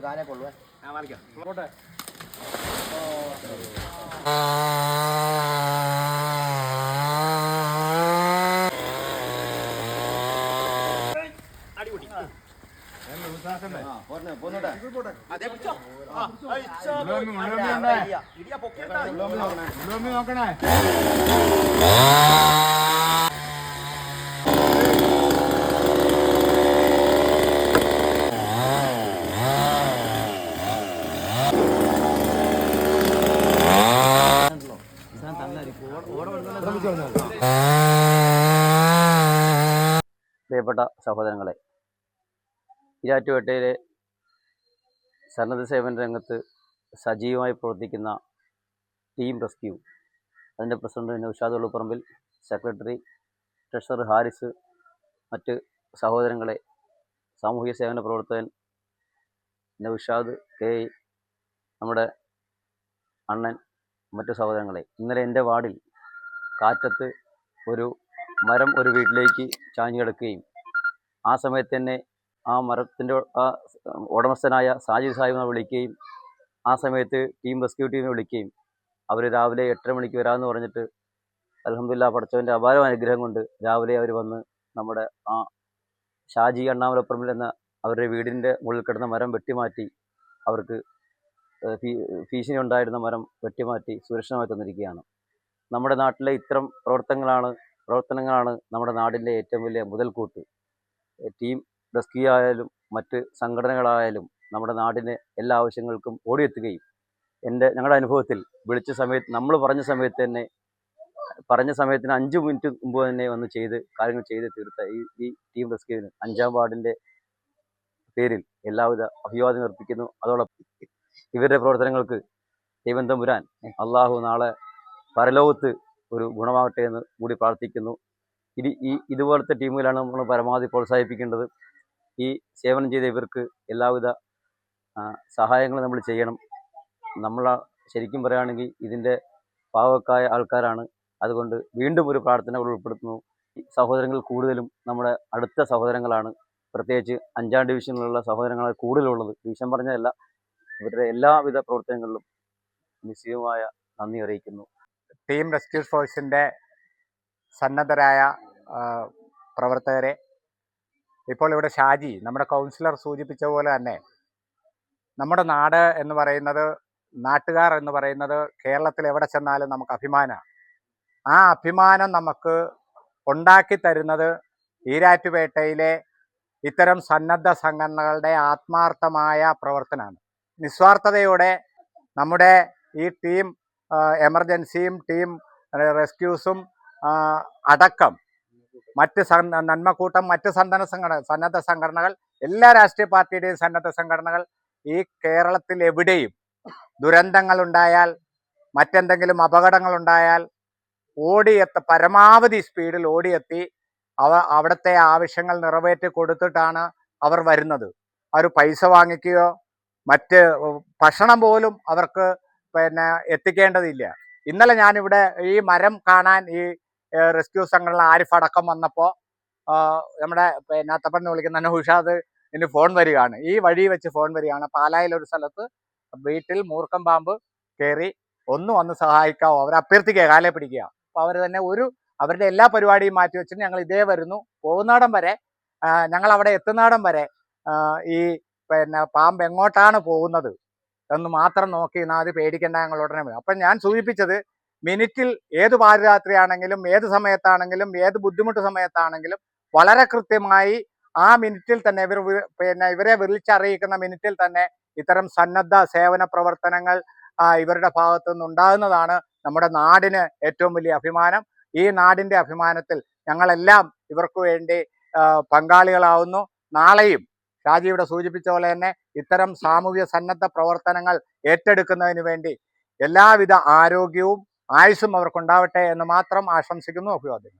കാനെ കൊള്ളുവേ പോട്ടെ. നോക്കണേ പ്രിയപ്പെട്ട സഹോദരങ്ങളെ, ഈരാറ്റുപേട്ടയിലെ സന്നദ്ധ സേവന രംഗത്ത് സജീവമായി പ്രവർത്തിക്കുന്ന ടീം റെസ്ക്യൂ, അതിൻ്റെ president Naushad Ullipparambil, secretary treasurer Haris, മറ്റ് സഹോദരങ്ങളെ, സാമൂഹിക സേവന പ്രവർത്തകൻ നൗഷാദ് കെ, നമ്മുടെ അണ്ണൻ, മറ്റു സഹോദരങ്ങളെ, ഇന്നലെ എൻ്റെ വാർഡിൽ കാറ്റത്ത് ഒരു മരം ഒരു വീട്ടിലേക്ക് ചാഞ്ഞു കിടക്കുകയും ആ സമയത്ത് തന്നെ ആ മരത്തിൻ്റെ ഉടമസ്ഥനായ സാജിദ് സാഹിബിനെ വിളിക്കുകയും ആ സമയത്ത് ടീം റെസ്ക്യൂ ടീമിനെ വിളിക്കുകയും അവർ രാവിലെ 8:30 മണിക്ക് വരാമെന്ന് പറഞ്ഞിട്ട് അൽഹംദുലില്ലാഹ് പടച്ചവൻ്റെ അപാര അനുഗ്രഹം കൊണ്ട് രാവിലെ അവർ വന്ന് നമ്മുടെ ആ ഷാജി അണ്ണാമലപ്പുറമിൽ എന്ന അവരുടെ വീടിൻ്റെ മുകളിൽ കിടന്ന മരം വെട്ടിമാറ്റി അവർക്ക് ഭീഷണി ഉണ്ടായിരുന്ന മരം വെട്ടിമാറ്റി സുരക്ഷിതമായി തന്നിരിക്കുകയാണ്. നമ്മുടെ നാട്ടിലെ ഇത്തരം പ്രവർത്തനങ്ങളാണ് നമ്മുടെ നാടിൻ്റെ ഏറ്റവും വലിയ മുതൽക്കൂട്ട്. ടീം റെസ്ക്യൂ ആയാലും മറ്റ് സംഘടനകളായാലും നമ്മുടെ നാടിന് എല്ലാ ആവശ്യങ്ങൾക്കും ഓടിയെത്തുകയും ഞങ്ങളുടെ അനുഭവത്തിൽ വിളിച്ച സമയത്ത് നമ്മൾ പറഞ്ഞ സമയത്തിന് 5 മിനിറ്റ് മുമ്പ് തന്നെ വന്ന് കാര്യങ്ങൾ ചെയ്ത് തീർത്ത ഈ ടീം റെസ്ക്യൂവിന് 5-ാം വാർഡിൻ്റെ പേരിൽ എല്ലാവിധ അഭിവാദ്യം അർപ്പിക്കുന്നു. അതോടൊപ്പം ഇവരുടെ പ്രവർത്തനങ്ങൾക്ക് ദൈവം തമ്പുരാൻ അള്ളാഹു നാളെ പരലോകത്ത് ഒരു ഗുണമാകട്ടെ എന്ന് കൂടി പ്രാർത്ഥിക്കുന്നു. ഇതുപോലത്തെ ടീമുകളാണ് നമ്മൾ പരമാവധി പ്രോത്സാഹിപ്പിക്കേണ്ടത്. ഈ സേവനം ചെയ്ത ഇവർക്ക് എല്ലാവിധ സഹായങ്ങളും നമ്മൾ ചെയ്യണം. നമ്മൾ ശരിക്കും പറയുകയാണെങ്കിൽ ഇതിൻ്റെ പാവക്കായ ആൾക്കാരാണ്. അതുകൊണ്ട് വീണ്ടും ഒരു പ്രാർത്ഥന ഉൾപ്പെടുത്തുന്നു. ഈ സഹോദരങ്ങൾ കൂടുതലും നമ്മുടെ അടുത്ത സഹോദരങ്ങളാണ്. പ്രത്യേകിച്ച് 5-ാം ഡിവിഷനിലുള്ള സഹോദരങ്ങളാണ് കൂടുതലുള്ളത്. ഡിവിഷൻ പറഞ്ഞതല്ല, ഇവരുടെ എല്ലാവിധ പ്രവർത്തനങ്ങളിലും നിശ്ചയമായ നന്ദി അറിയിക്കുന്നു. ടീം റെസ്ക്യൂ ഫോഴ്സിൻ്റെ സന്നദ്ധരായ പ്രവർത്തകരെ, ഇപ്പോൾ ഇവിടെ ഷാജി നമ്മുടെ കൗൺസിലർ സൂചിപ്പിച്ച പോലെ തന്നെ നമ്മുടെ നാട് എന്ന് പറയുന്നത്, നാട്ടുകാർ എന്ന് പറയുന്നത് കേരളത്തിൽ എവിടെ ചെന്നാലും നമുക്ക് അഭിമാനമാണ്. ആ അഭിമാനം നമുക്ക് ഉണ്ടാക്കി തരുന്നത് ഈരാറ്റുപേട്ടയിലെ ഇത്തരം സന്നദ്ധ സംഘടനകളുടെ ആത്മാർത്ഥമായ പ്രവർത്തനമാണ്. നിസ്വാർത്ഥതയോടെ നമ്മുടെ ഈ ടീം എമർജൻസിയും ടീം റെസ്ക്യൂസും അടക്കം മറ്റ് നന്മക്കൂട്ടം, മറ്റ് സന്നദ്ധ സംഘടനകൾ, എല്ലാ രാഷ്ട്രീയ പാർട്ടിയുടെയും സന്നദ്ധ സംഘടനകൾ ഈ കേരളത്തിൽ എവിടെയും ദുരന്തങ്ങളുണ്ടായാൽ, മറ്റെന്തെങ്കിലും അപകടങ്ങളുണ്ടായാൽ പരമാവധി സ്പീഡിൽ ഓടിയെത്തി അവിടുത്തെ ആവശ്യങ്ങൾ നിറവേറ്റി കൊടുത്തിട്ടാണ് അവർ വരുന്നത്. അവർ പൈസ വാങ്ങിക്കുകയോ മറ്റ് ഭക്ഷണം പോലും അവർക്ക് എത്തിക്കേണ്ടതില്ല. ഇന്നലെ ഞാനിവിടെ ഈ മരം കാണാൻ ഈ റെസ്ക്യൂ സംഘടന ആരിഫ് അടക്കം വന്നപ്പോൾ നമ്മുടെ അത്തപ്പന്ന് വിളിക്കുന്ന നൗഷാദ് ഫോൺ വരികയാണ്. ഈ വഴി വെച്ച് ഫോൺ വരികയാണ്. പാലായിലൊരു സ്ഥലത്ത് വീട്ടിൽ മൂർക്കം പാമ്പ് കയറി, ഒന്ന് വന്ന് സഹായിക്കാവോ, അവരെ അഭ്യർത്ഥിക്കുക, കാലെ പിടിക്കുക. അപ്പോൾ അവർ തന്നെ അവരുടെ എല്ലാ പരിപാടിയും മാറ്റി വെച്ചിട്ട് ഞങ്ങൾ ഇതേ വരുന്നു, പോകുന്നിടം വരെ, ഞങ്ങൾ അവിടെ എത്തുന്നിടം വരെ ഈ പാമ്പ് എങ്ങോട്ടാണ് പോകുന്നത് എന്ന് മാത്രം നോക്കി അത് പേടിക്കേണ്ട, ഞങ്ങൾ ഉടനെ വരും. അപ്പം ഞാൻ സൂചിപ്പിച്ചത്, മിനിറ്റിൽ ഏത് പാതിരാത്രിയാണെങ്കിലും ഏത് സമയത്താണെങ്കിലും ഏത് ബുദ്ധിമുട്ട് സമയത്താണെങ്കിലും വളരെ കൃത്യമായി ആ മിനിറ്റിൽ തന്നെ ഇവരെ വിളിച്ചറിയിക്കുന്ന മിനിറ്റിൽ തന്നെ ഇത്തരം സന്നദ്ധ സേവന പ്രവർത്തനങ്ങൾ ഇവരുടെ ഭാഗത്തു നിന്നുണ്ടാകുന്നതാണ് നമ്മുടെ നാടിന് ഏറ്റവും വലിയ അഭിമാനം. ഈ നാടിൻ്റെ അഭിമാനത്തിൽ ഞങ്ങളെല്ലാം ഇവർക്ക് വേണ്ടി പങ്കാളികളാവുന്നു. നാളെയും ഷാജി ഇവിടെ സൂചിപ്പിച്ച പോലെ തന്നെ ഇത്തരം സാമൂഹ്യ സന്നദ്ധ പ്രവർത്തനങ്ങൾ ഏറ്റെടുക്കുന്നതിന് വേണ്ടി എല്ലാവിധ ആരോഗ്യവും ആയുസ്സും അവർക്കുണ്ടാവട്ടെ എന്ന് മാത്രം ആശംസിക്കുന്നു. അഭിവാദ്യങ്ങൾ.